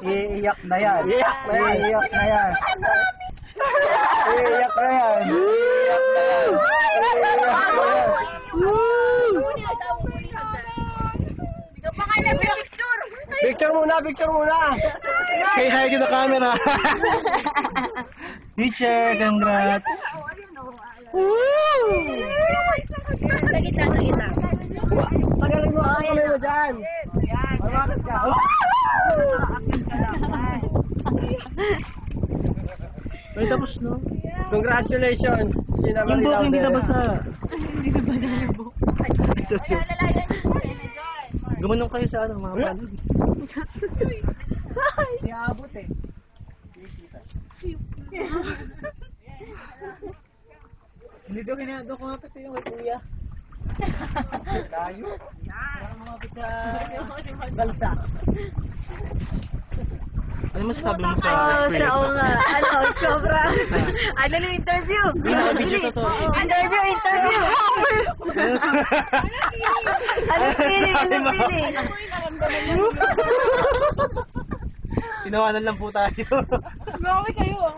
Iiyak na yan. Iiyak na yan. Iiyak na yan. Iiyak na yan. Iiyak na yan. Iiyak na yan. Picture muna, picture muna. Say hi to the camera. Teacher, congrats. Sa gitna, sa gitna. Tagalin mo ang kamay mo dyan. Mawakas ka. Ay, tapos no? Congratulations. Yung book hindi nabasa. Gumanong kayo sa ano, mga palud. Iabot eh. Hindi daw doon kumapit yung kay kuya. Layo. Parang kumapit sa balsa. Ano masasabi mo sa experience mo? Ano, sobra. Ano yung interview? Pinaka-video ko to. Interview. Anong feeling? Tinawanan lang po tayo. Grabe kayo.